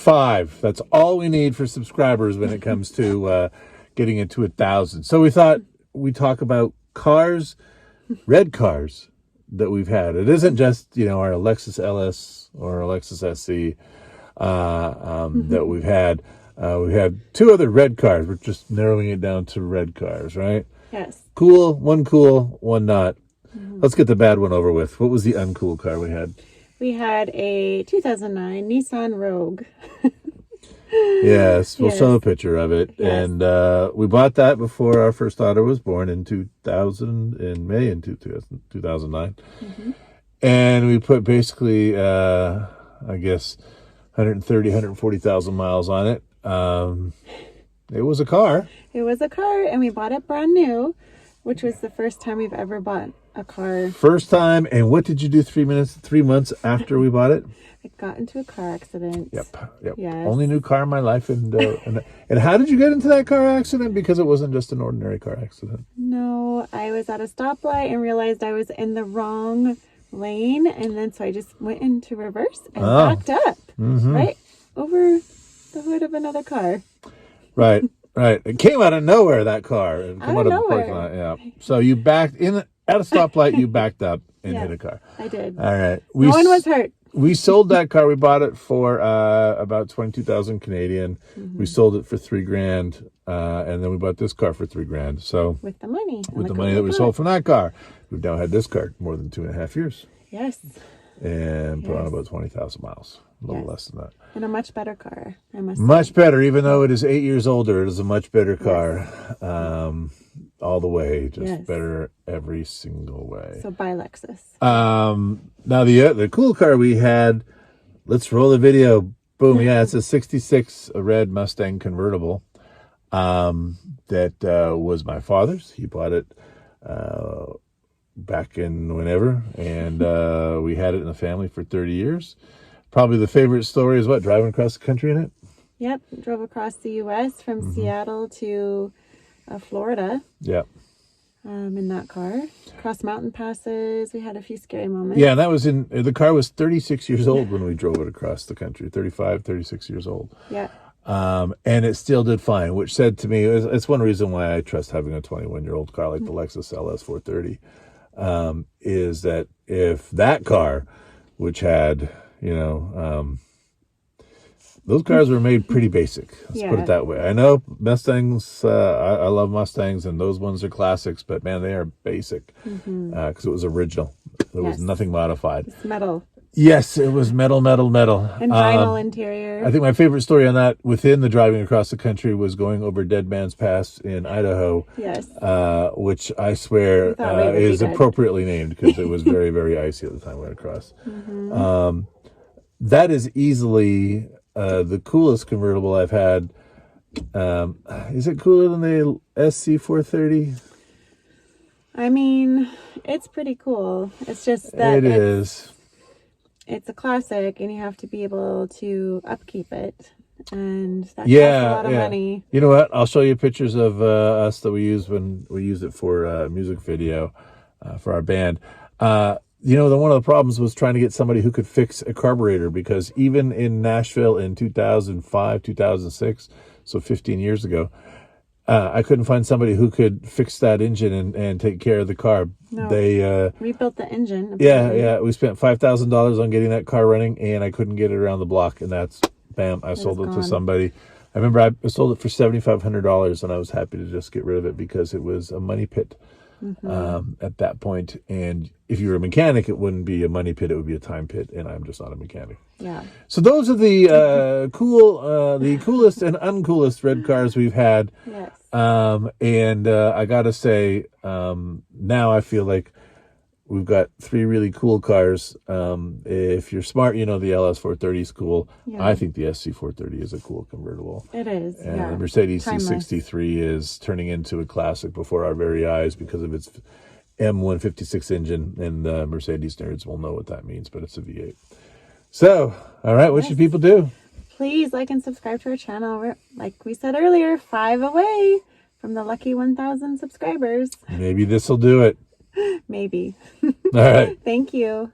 5. That's all we need for subscribers when it comes to getting into 1,000. So we thought we'd talk about cars, red cars that we've had. It isn't just, our Lexus LS or our Lexus SC that we've had. We have 2 other red cars. We're just narrowing it down to red cars, right? Yes. Cool, one not. Let's get the bad one over with. What was the uncool car we had? We had a 2009 Nissan Rogue. Yes, we'll show a picture of it. Yes. And we bought that before our first daughter was born in May in 2009. And we put basically, I guess, 140,000 miles on it. It was a car. It was a car, and we bought it brand new, which was the first time we've ever bought a car. First time. And what did you do 3 months after we bought it? I got into a car accident. Yep. Yes. Only new car in my life. And how did you get into that car accident? Because it wasn't just an ordinary car accident. No, I was at a stoplight and realized I was in the wrong lane. And then so I just went into reverse and backed up right over the hood of another car. Right. It came out of nowhere, that car. It came out of the parking lot. Yeah. So you backed in at a stoplight, you backed up and hit a car. I did. All right. No one was hurt. We sold that car. We bought it for about 22,000 Canadian. We sold it for $3,000, and then we bought this car for $3,000. So with the money, that we sold from that car, we've now had this car more than 2.5 years. Yes. And put on about 20,000 miles, a little less than that. And a much better car, I must say. Much better, even though it is 8 years older. It is a much better car, all the way, just better every single way. So buy Lexus. Now the cool car we had. Let's roll the video. Boom! Yeah, it's a '66 red Mustang convertible. That was my father's. He bought it back in whenever, and we had it in the family for 30 years. Probably the favorite story is what? Driving across the country in it? Yep. Drove across the U.S. from Seattle to Florida. Yep. In that car. Cross mountain passes. We had a few scary moments. Yeah, and that was the car was 36 years old when we drove it across the country. 35, 36 years old. Yeah. And it still did fine, which said to me, it's one reason why I trust having a 21-year-old car like the Lexus LS 430, is that if that car, which had, those cars were made pretty basic. Let's put it that way. I know Mustangs, I love Mustangs, and those ones are classics, but man, they are basic because it was original. There was nothing modified. It's metal. Yes, it was metal. And vinyl interior. I think my favorite story on that within the driving across the country was going over Dead Man's Pass in Idaho. Yes. Which I swear is appropriately named because it was very, very icy at the time we went across. That is easily the coolest convertible I've had. Is it cooler than the SC430? I mean, it's pretty cool. It's just that it is. It's a classic, and you have to be able to upkeep it, and that costs a lot of money. You know what? I'll show you pictures of us that we used when we used it for a music video for our band. One of the problems was trying to get somebody who could fix a carburetor, because even in Nashville in 2005, 2006, so 15 years ago, I couldn't find somebody who could fix that engine and take care of the car. No, they rebuilt the engine. Yeah. We spent $5,000 on getting that car running, and I couldn't get it around the block. And that's bam. I sold it to somebody. I remember I sold it for $7,500, and I was happy to just get rid of it because it was a money pit at that point. And if you were a mechanic, it wouldn't be a money pit; it would be a time pit. And I'm just not a mechanic. Yeah. So those are the the coolest and uncoolest red cars we've had. Yes. And I gotta say, now I feel like we've got 3 really cool cars. If you're smart, the LS430 is cool. Yeah. I think the SC430 is a cool convertible. It is. And the Mercedes C63 is turning into a classic before our very eyes because of its M156 engine, and the Mercedes nerds will know what that means, but it's a V8. So, all right, what should people do? Please like and subscribe to our channel. We're, like we said earlier, 5 away from the lucky 1,000 subscribers. Maybe this will do it. Maybe. All right. Thank you.